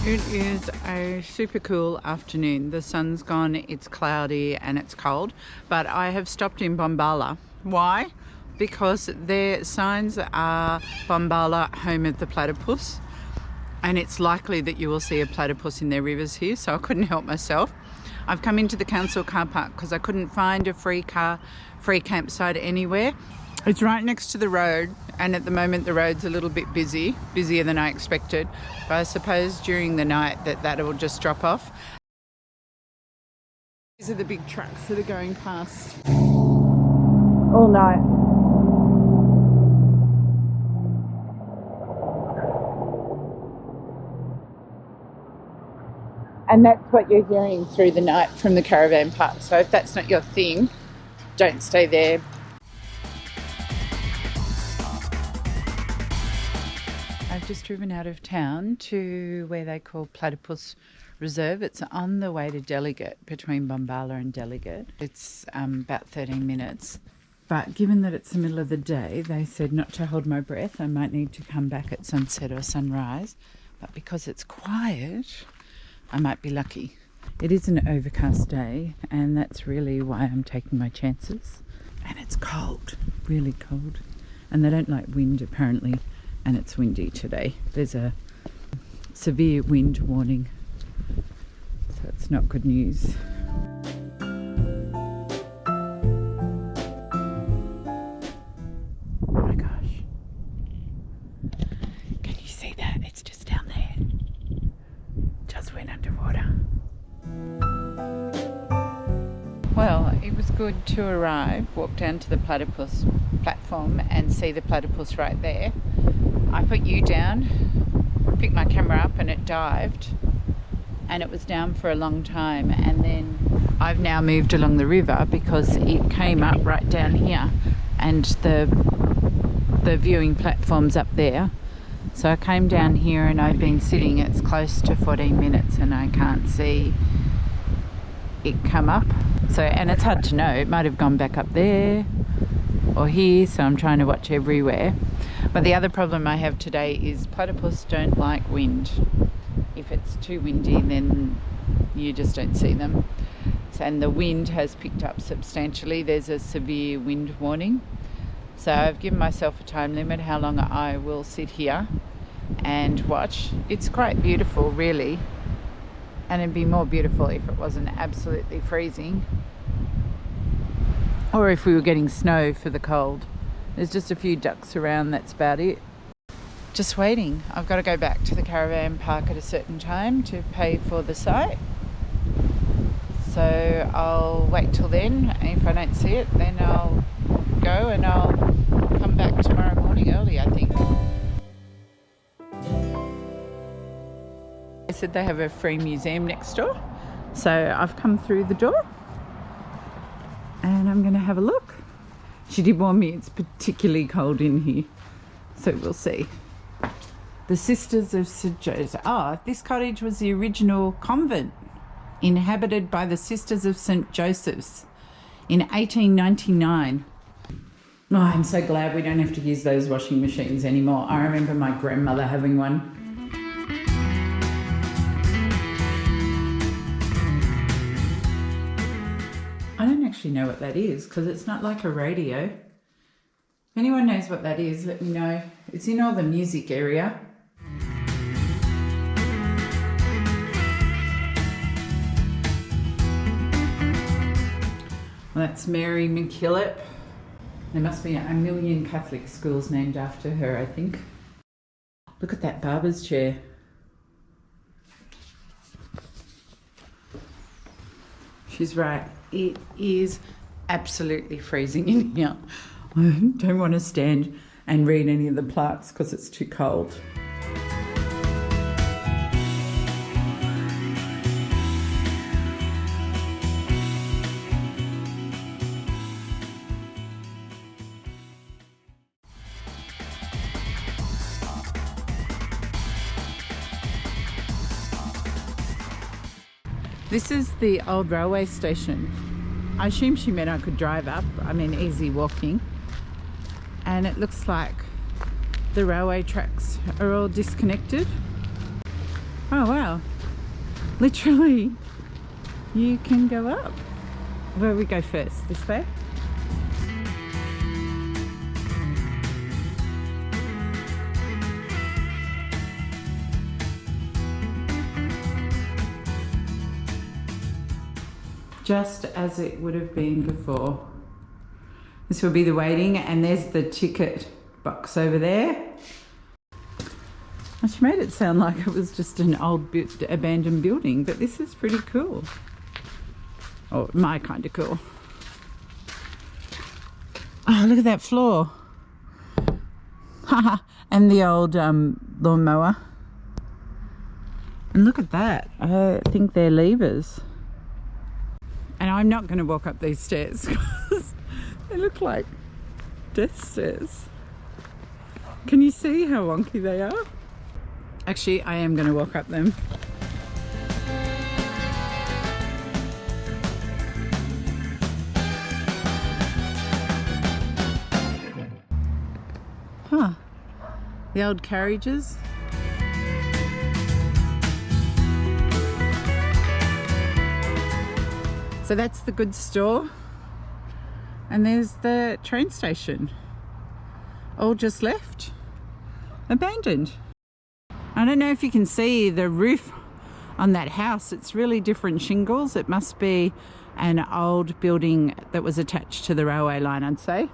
It is a super cool afternoon. The sun's gone, it's cloudy and it's cold, but I have stopped in Bombala. Why? Because their signs are Bombala, home of the platypus, and it's likely that you will see a platypus in their rivers here, so I couldn't help myself. I've come into the council car park because I couldn't find a free campsite anywhere. It's right next to the road, and at the moment the road's a little bit busy, busier than I expected. But I suppose during the night that will just drop off. These are the big trucks that are going past all night. And that's what you're hearing through the night from the caravan park. So if that's not your thing, don't stay there. I've just driven out of town to where they call Platypus Reserve. It's on the way to Delegate, between Bombala and Delegate. It's about 13 minutes. But given that it's the middle of the day, they said not to hold my breath. I might need to come back at sunset or sunrise. But because it's quiet, I might be lucky. It is an overcast day, and that's really why I'm taking my chances. And it's cold, really cold. And they don't like wind, apparently. And it's windy today. There's a severe wind warning, so it's not good news. Oh my gosh. Can you see that? It's just down there. Just went underwater. Well, it was good to arrive, walk down to the platypus platform and see the platypus right there. I put you down, picked my camera up, and it dived, and it was down for a long time, and then I've now moved along the river because it came up right down here, and the viewing platform's up there. So I came down here and I've been sitting. It's close to 14 minutes and I can't see it come up. So, and it's hard to know, it might have gone back up there or here, so I'm trying to watch everywhere. But the other problem I have today is platypus don't like wind. If it's too windy, then you just don't see them. So, and the wind has picked up substantially. There's a severe wind warning. So I've given myself a time limit how long I will sit here and watch. It's quite beautiful, really. And it'd be more beautiful if it wasn't absolutely freezing. Or if we were getting snow for the cold. There's just a few ducks around, that's about it. Just waiting. I've got to go back to the caravan park at a certain time to pay for the site. So I'll wait till then. If I don't see it, then I'll go and I'll come back tomorrow morning early, I think. They said they have a free museum next door. So I've come through the door and I'm going to have a look. She did warn me it's particularly cold in here, so we'll see. The Sisters of St. Joseph. Oh, this cottage was the original convent inhabited by the Sisters of St. Joseph's in 1899. Oh, I'm so glad we don't have to use those washing machines anymore. I remember my grandmother having one. I don't actually know what that is because it's not like a radio. If anyone knows what that is, let me know. It's in all the music area. Well, that's Mary McKillop. There must be a million Catholic schools named after her, I think. Look at that barber's chair. She's right. It is absolutely freezing in here. I don't want to stand and read any of the plaques because it's too cold. This is the old railway station. I assume she meant I could drive up. I mean, easy walking. And it looks like the railway tracks are all disconnected. Oh wow, literally you can go up. Where we go first? This way? Just as it would have been before. This will be the waiting, and there's the ticket box over there. She made it sound like it was just an old abandoned building, but this is pretty cool. Oh, my kind of cool. Oh, look at that floor. Haha, and the old lawnmower. And look at that. I think they're levers. And I'm not going to walk up these stairs because they look like death stairs. Can you see how wonky they are? Actually, I am going to walk up them. Huh. The old carriages. So that's the goods store. And there's the train station. All just left. Abandoned. I don't know if you can see the roof on that house. It's really different shingles. It must be an old building that was attached to the railway line, I'd say.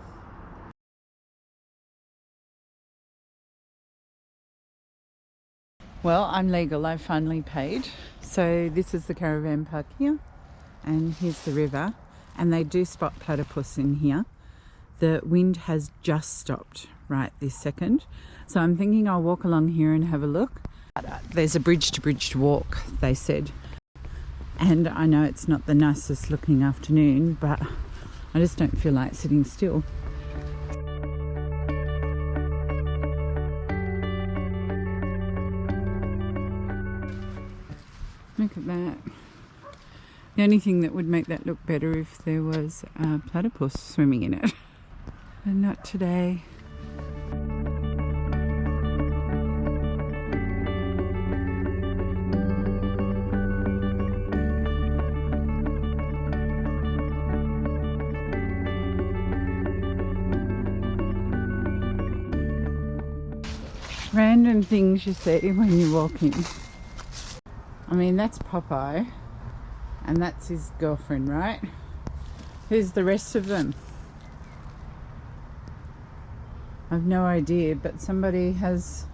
Well, I'm legal. I've finally paid. So this is the caravan park here. And here's the river. And they do spot platypus in here. The wind has just stopped right this second. So I'm thinking I'll walk along here and have a look. There's a bridge to walk, they said. And I know it's not the nicest looking afternoon, but I just don't feel like sitting still. Look at that. The only thing that would make that look better if there was a platypus swimming in it. And not today. Random things you see when you're walking. I mean, that's Popeye, and that's his girlfriend, right? Who's the rest of them? I've no idea, but somebody has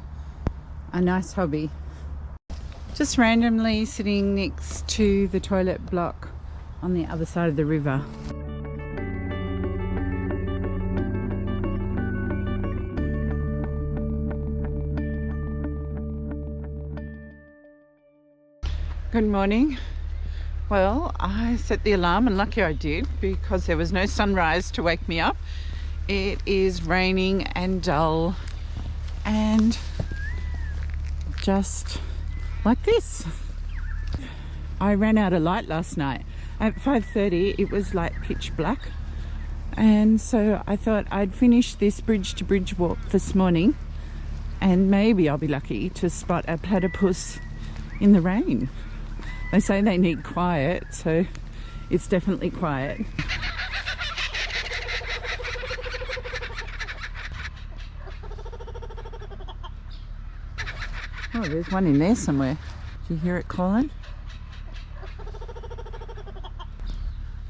a nice hobby. Just randomly sitting next to the toilet block on the other side of the river. Good morning. Well, I set the alarm, and lucky I did, because there was no sunrise to wake me up. It is raining and dull and just like this. I ran out of light last night. At 5:30 it was like pitch black, and so I thought I'd finish this bridge to bridge walk this morning and maybe I'll be lucky to spot a platypus in the rain. They say they need quiet, so it's definitely quiet. Oh, there's one in there somewhere. Do you hear it calling?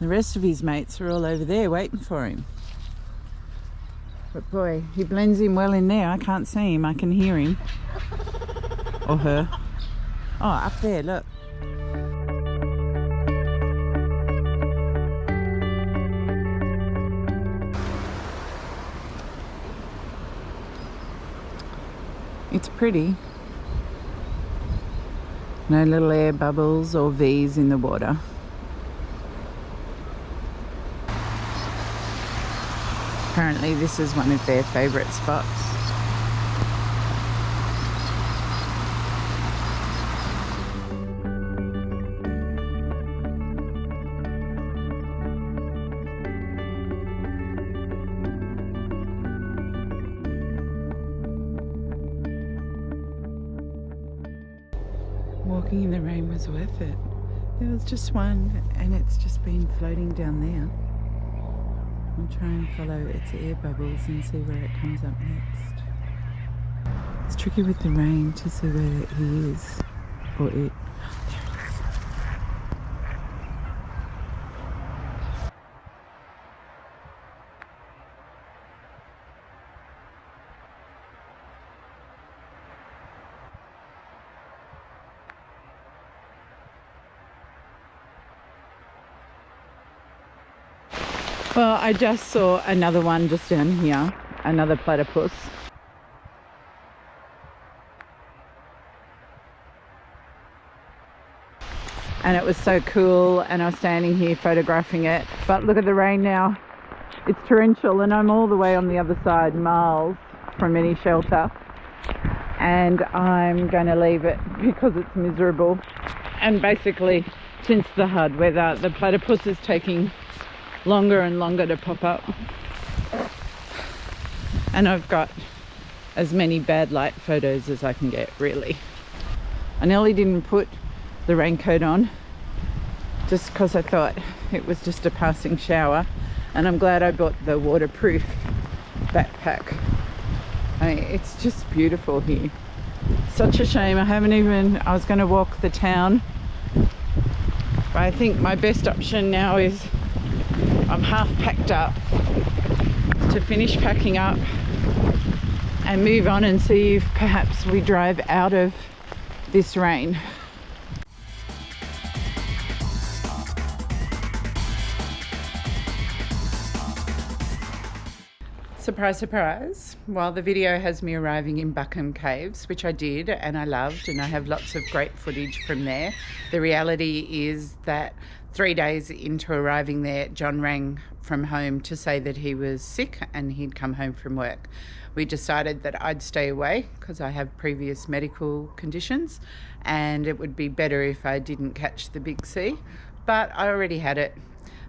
The rest of his mates are all over there waiting for him. But boy, he blends in well in there. I can't see him, I can hear him. Or her. Oh, up there, look. It's pretty. No little air bubbles or V's in the water. Apparently this is one of their favourite spots. walking in the rain was worth it. There was just one and it's just been floating down there. I'll try and follow its air bubbles and see where it comes up next. It's tricky with the rain to see where he is, or it. Well, I just saw another one just down here, another platypus. And it was so cool, and I was standing here photographing it. But look at the rain now. It's torrential and I'm all the way on the other side, miles from any shelter. And I'm going to leave it because it's miserable. And basically, since the hard weather, the platypus is taking longer and longer to pop up, and I've got as many bad light photos as I can get, really. I nearly didn't put the raincoat on just because I thought it was just a passing shower, and I'm glad I bought the waterproof backpack. I mean, it's just beautiful here. Such a shame I was going to walk the town, but I think my best option now is I'm half packed up to finish packing up and move on and see if perhaps we drive out of this rain. Surprise, surprise. While the video has me arriving in Buckham Caves, which I did and I loved, and I have lots of great footage from there, the reality is that 3 days into arriving there, John rang from home to say that he was sick and he'd come home from work. We decided that I'd stay away because I have previous medical conditions and it would be better if I didn't catch the big C, but I already had it.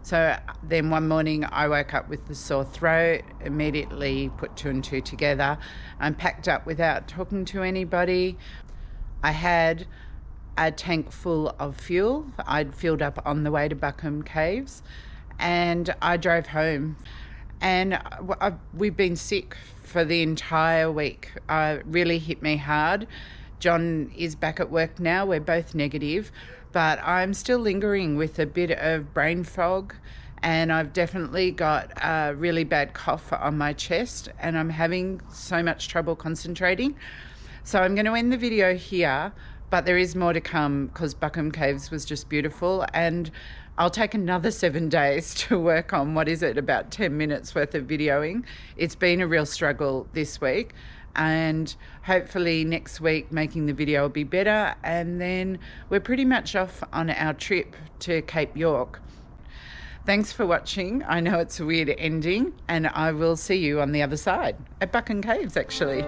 So then one morning I woke up with the sore throat, immediately put 2 and 2 together. I'm packed up without talking to anybody. I had a tank full of fuel. I'd filled up on the way to Buckham Caves and I drove home. And we've been sick for the entire week. It really hit me hard. John is back at work now. We're both negative, but I'm still lingering with a bit of brain fog, and I've definitely got a really bad cough on my chest and I'm having so much trouble concentrating. So I'm going to end the video here, but there is more to come because Buckham Caves was just beautiful, and I'll take another 7 days to work on, what is it, about 10 minutes worth of videoing. It's been a real struggle this week, and hopefully next week making the video will be better, and then we're pretty much off on our trip to Cape York. Thanks for watching. I know it's a weird ending, and I will see you on the other side, at Buckham Caves actually.